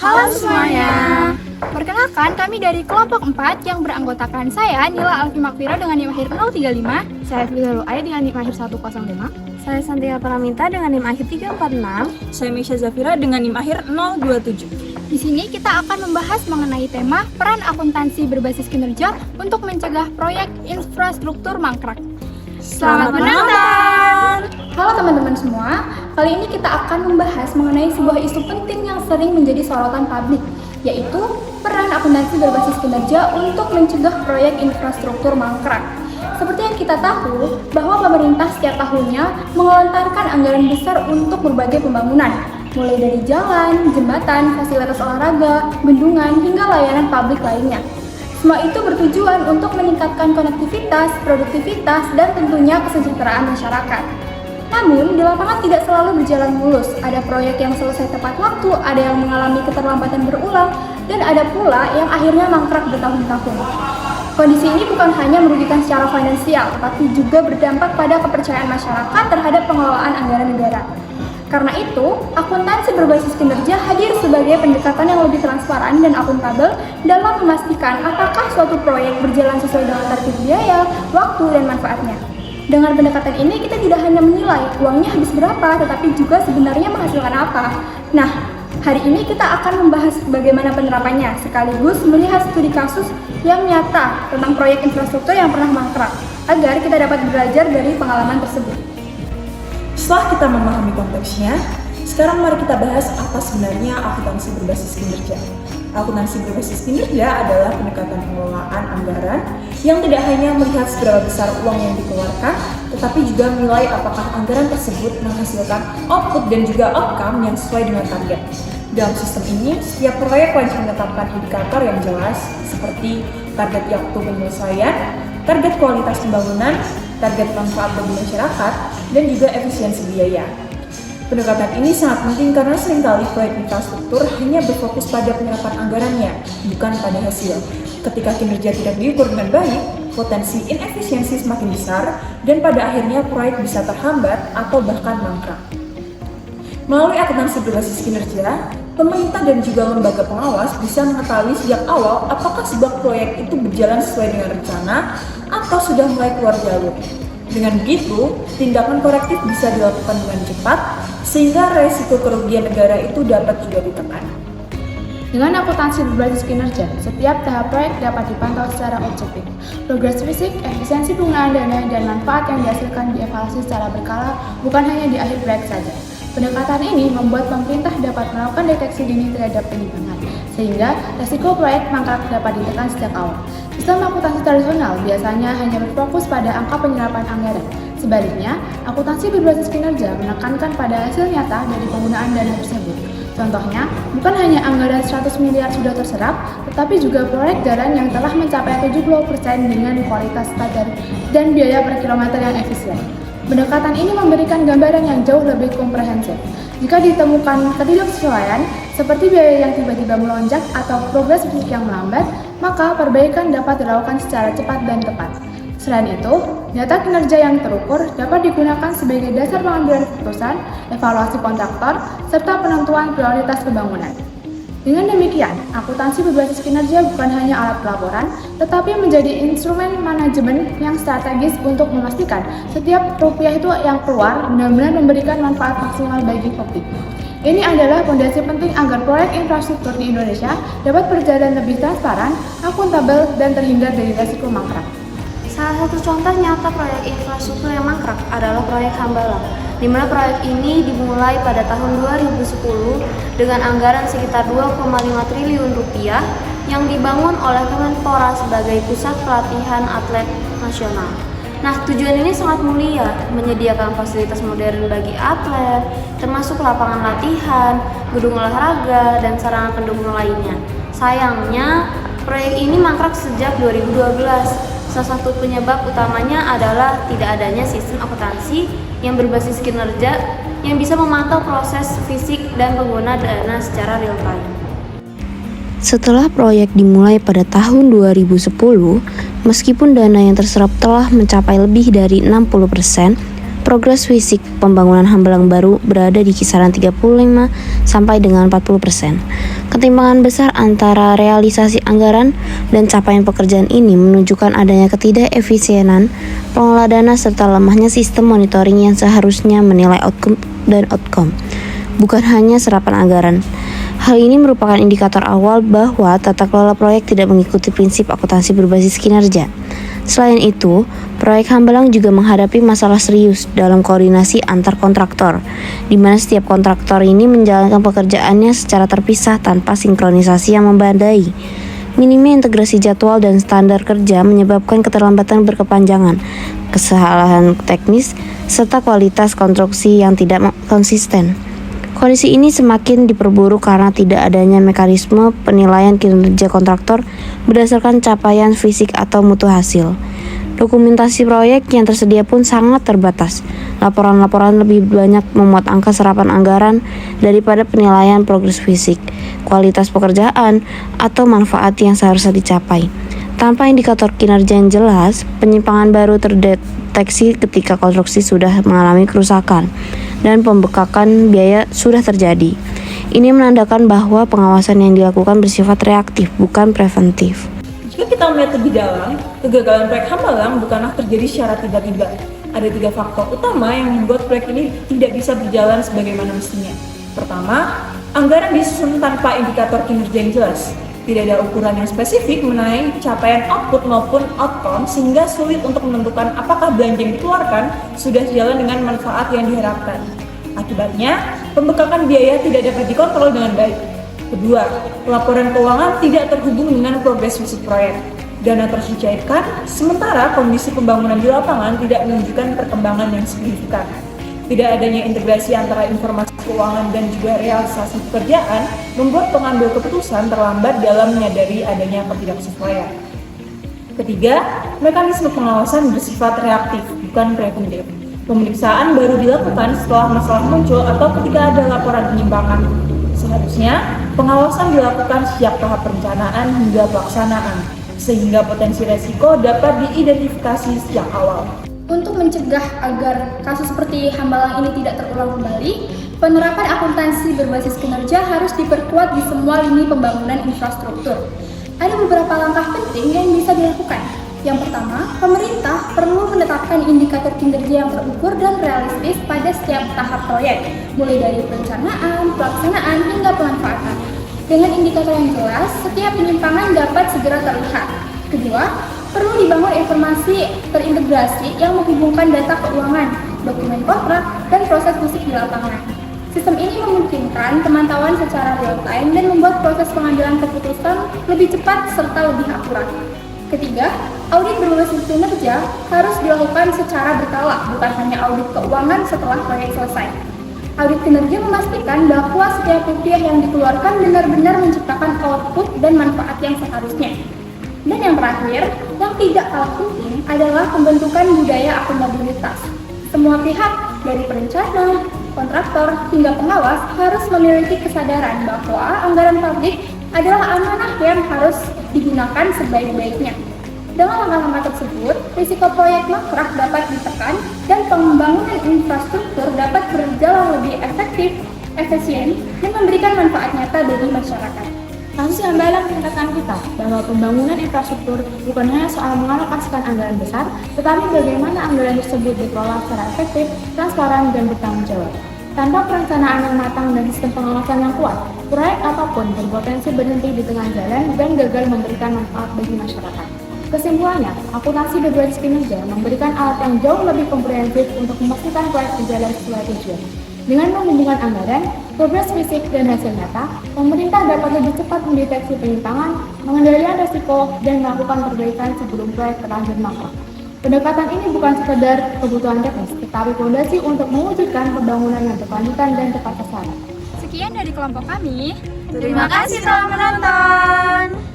Halo semuanya. Perkenalkan, kami dari kelompok 4 yang beranggotakan saya, Nila Alfi Makfira dengan NIM akhir 035, Saya Fidel Luai dengan NIM akhir 105. Saya Santia Paraminta dengan NIM akhir 346. Saya Mesya Zafira dengan NIM akhir 027. Di sini kita akan membahas mengenai tema peran akuntansi berbasis kinerja untuk mencegah proyek infrastruktur mangkrak. Selamat menonton! Halo teman-teman semua, kali ini kita akan membahas mengenai sebuah isu penting yang sering menjadi sorotan publik, yaitu peran akuntansi berbasis kinerja untuk mencegah proyek infrastruktur mangkrak. Seperti yang kita tahu, bahwa pemerintah setiap tahunnya mengelontarkan anggaran besar untuk berbagai pembangunan, mulai dari jalan, jembatan, fasilitas olahraga, bendungan, hingga layanan publik lainnya. Semua itu bertujuan untuk meningkatkan konektivitas, produktivitas, dan tentunya kesejahteraan masyarakat. Namun, di lapangan tidak selalu berjalan mulus. Ada proyek yang selesai tepat waktu, ada yang mengalami keterlambatan berulang, dan ada pula yang akhirnya mangkrak bertahun-tahun. Kondisi ini bukan hanya merugikan secara finansial, tapi juga berdampak pada kepercayaan masyarakat terhadap pengelolaan anggaran negara. Karena itu, akuntansi berbasis kinerja hadir sebagai pendekatan yang lebih transparan dan akuntabel dalam memastikan apakah suatu proyek berjalan sesuai dengan target biaya, waktu, dan manfaatnya. Dengan pendekatan ini, kita tidak hanya menilai uangnya habis berapa, tetapi juga sebenarnya menghasilkan apa. Nah, hari ini kita akan membahas bagaimana penerapannya, sekaligus melihat studi kasus yang nyata tentang proyek infrastruktur yang pernah mangkrak, agar kita dapat belajar dari pengalaman tersebut. Setelah kita memahami konteksnya, sekarang mari kita bahas apa sebenarnya akuntansi berbasis kinerja. Akuntansi berbasis kinerja adalah pendekatan pengelolaan anggaran yang tidak hanya melihat seberapa besar uang yang dikeluarkan, tetapi juga menilai apakah anggaran tersebut menghasilkan output dan juga outcome yang sesuai dengan target. Dalam sistem ini, setiap proyek wajib menetapkan indikator yang jelas seperti target waktu penyelesaian, target kualitas pembangunan, target manfaat bagi masyarakat, dan juga efisiensi biaya. Pendekatan ini sangat penting karena seringkali proyek infrastruktur hanya berfokus pada penyerapan anggarannya, bukan pada hasil. Ketika kinerja tidak diukur dengan baik, potensi inefisiensi semakin besar, dan pada akhirnya proyek bisa terhambat atau bahkan mangkrak. Melalui akuntansi berbasis kinerja, pemerintah dan juga lembaga pengawas bisa mengetahui sejak awal apakah sebuah proyek itu berjalan sesuai dengan rencana atau sudah mulai keluar jalur. Dengan begitu, tindakan korektif bisa dilakukan dengan cepat, sehingga resiko kerugian negara itu dapat juga ditekan. Dengan akuntansi berbasis kinerja, setiap tahap proyek dapat dipantau secara objektif. Progres fisik, efisiensi penggunaan dana, dan manfaat yang dihasilkan dievaluasi secara berkala, bukan hanya di akhir proyek saja. Pendekatan ini membuat pemerintah dapat melakukan deteksi dini terhadap penyimpangan, sehingga resiko proyek mangkrak dapat ditekan sejak awal. Sistem akuntansi tradisional biasanya hanya berfokus pada angka penyerapan anggaran. Sebaliknya, akuntansi berbasis kinerja menekankan pada hasil nyata dari penggunaan dana tersebut. Contohnya, bukan hanya anggaran 100 miliar sudah terserap, tetapi juga proyek jalan yang telah mencapai 70% dengan kualitas standar dan biaya per kilometer yang efisien. Pendekatan ini memberikan gambaran yang jauh lebih komprehensif. Jika ditemukan ketidaksesuaian, seperti biaya yang tiba-tiba melonjak atau progres fisik yang melambat, maka perbaikan dapat dilakukan secara cepat dan tepat. Selain itu, data kinerja yang terukur dapat digunakan sebagai dasar pengambilan keputusan, evaluasi kontraktor, serta penentuan prioritas pembangunan. Dengan demikian, akuntansi berbasis kinerja bukan hanya alat pelaporan, tetapi menjadi instrumen manajemen yang strategis untuk memastikan setiap rupiah itu yang keluar benar-benar memberikan manfaat maksimal bagi publik. Ini adalah fondasi penting agar proyek infrastruktur di Indonesia dapat berjalan lebih transparan, akuntabel, dan terhindar dari risiko mangkrak. Salah satu contoh nyata proyek infrastruktur yang mangkrak adalah proyek Hambalang, di mana proyek ini dimulai pada tahun 2010 dengan anggaran sekitar 2,5 triliun rupiah yang dibangun oleh Kemenpora sebagai pusat pelatihan atlet nasional. Nah, tujuan ini sangat mulia, menyediakan fasilitas modern bagi atlet, termasuk lapangan latihan, gedung olahraga, dan sarana pendukung lainnya. Sayangnya, proyek ini mangkrak sejak 2012. Salah satu penyebab utamanya adalah tidak adanya sistem akuntansi yang berbasis kinerja yang bisa memantau proses fisik dan pengguna dana secara real time. Setelah proyek dimulai pada tahun 2010, meskipun dana yang terserap telah mencapai lebih dari 60%, Progres fisik pembangunan Hambalang baru berada di kisaran 35 sampai dengan 40%. Ketimpangan besar antara realisasi anggaran dan capaian pekerjaan ini menunjukkan adanya ketidakefisienan pengelola dana serta lemahnya sistem monitoring yang seharusnya menilai outcome, bukan hanya serapan anggaran. Hal ini merupakan indikator awal bahwa tata kelola proyek tidak mengikuti prinsip akuntansi berbasis kinerja. Selain itu, proyek Hambalang juga menghadapi masalah serius dalam koordinasi antar kontraktor, di mana setiap kontraktor ini menjalankan pekerjaannya secara terpisah tanpa sinkronisasi yang memadai. Minimnya integrasi jadwal dan standar kerja menyebabkan keterlambatan berkepanjangan, kesalahan teknis, serta kualitas konstruksi yang tidak konsisten. Kondisi ini semakin diperburuk karena tidak adanya mekanisme penilaian kinerja kontraktor berdasarkan capaian fisik atau mutu hasil. Dokumentasi proyek yang tersedia pun sangat terbatas. Laporan-laporan lebih banyak memuat angka serapan anggaran daripada penilaian progres fisik, kualitas pekerjaan, atau manfaat yang seharusnya dicapai. Tanpa indikator kinerja yang jelas, penyimpangan baru terdeteksi ketika konstruksi sudah mengalami kerusakan dan pembekakan biaya sudah terjadi. Ini menandakan bahwa pengawasan yang dilakukan bersifat reaktif, bukan preventif. Jika kita melihat lebih dalam, kegagalan proyek Hambalang bukanlah terjadi secara tiba-tiba. Ada 3 faktor utama yang membuat proyek ini tidak bisa berjalan sebagaimana mestinya. Pertama, anggaran disusun tanpa indikator kinerja yang jelas. Tidak ada ukuran yang spesifik mengenai capaian output maupun outcome sehingga sulit untuk menentukan apakah belanja yang dikeluarkan sudah sejalan dengan manfaat yang diharapkan. Akibatnya, pembekakan biaya tidak dapat dikontrol dengan baik. Kedua, laporan keuangan tidak terhubung dengan progres fisik proyek. Dana terus dicairkan, sementara kondisi pembangunan di lapangan tidak menunjukkan perkembangan yang signifikan. Tidak adanya integrasi antara informasi keuangan dan juga realisasi pekerjaan membuat pengambil keputusan terlambat dalam menyadari adanya ketidaksesuaian. Ketiga, mekanisme pengawasan bersifat reaktif, bukan preventif. Pemeriksaan baru dilakukan setelah masalah muncul atau ketika ada laporan penyimpangan. Seharusnya, pengawasan dilakukan sejak tahap perencanaan hingga pelaksanaan, sehingga potensi resiko dapat diidentifikasi sejak awal. Untuk mencegah agar kasus seperti Hambalang ini tidak terulang kembali, penerapan akuntansi berbasis kinerja harus diperkuat di semua lini pembangunan infrastruktur. Ada beberapa langkah penting yang bisa dilakukan. Yang pertama, pemerintah perlu menetapkan indikator kinerja yang terukur dan realistis pada setiap tahap proyek, mulai dari perencanaan, pelaksanaan, hingga pemanfaatan. Dengan indikator yang jelas, setiap penyimpangan dapat segera terlihat. Kedua, perlu dibangun informasi terintegrasi yang menghubungkan data keuangan, dokumen kontrak, dan proses fisik di lapangan. Sistem ini memungkinkan pemantauan secara real-time dan membuat proses pengambilan keputusan lebih cepat serta lebih akurat. Ketiga, audit berbasis kinerja harus dilakukan secara berkala, bukan hanya audit keuangan setelah proyek selesai. Audit kinerja memastikan bahwa setiap rupiah yang dikeluarkan benar-benar menciptakan output dan manfaat yang seharusnya. Dan yang terakhir, yang tidak kalah penting adalah pembentukan budaya akuntabilitas. Semua pihak, dari perencana, kontraktor, hingga pengawas harus memiliki kesadaran bahwa anggaran publik adalah amanah yang harus digunakan sebaik-baiknya. Dengan langkah-langkah tersebut, risiko proyek mangkrak dapat ditekan dan pembangunan infrastruktur dapat berjalan lebih efektif, efisien, dan memberikan manfaat nyata bagi masyarakat. Kasus Hambalang mengingatkan kita bahwa pembangunan infrastruktur bukan hanya soal mengalokasikan anggaran besar, tetapi bagaimana anggaran tersebut dikelola secara efektif, transparan, dan bertanggung jawab. Tanpa perencanaan yang matang dan sistem pengawasan yang kuat, proyek apapun berpotensi berhenti di tengah jalan dan gagal memberikan manfaat bagi masyarakat. Kesimpulannya, akuntansi berbasis kinerja memberikan alat yang jauh lebih komprehensif untuk memastikan proyek berjalan sesuai tujuan. Dengan menghubungkan anggaran, progres fisik, dan hasil nyata, pemerintah dapat lebih cepat mendeteksi penyimpangan, mengendalikan resiko, dan melakukan perbaikan sebelum proyek terlanjur mangkrak. Pendekatan ini bukan sekedar kebutuhan teknis, tetapi fondasi untuk mewujudkan pembangunan yang berkelanjutan dan tepat sasaran. Sekian dari kelompok kami. Terima kasih telah menonton.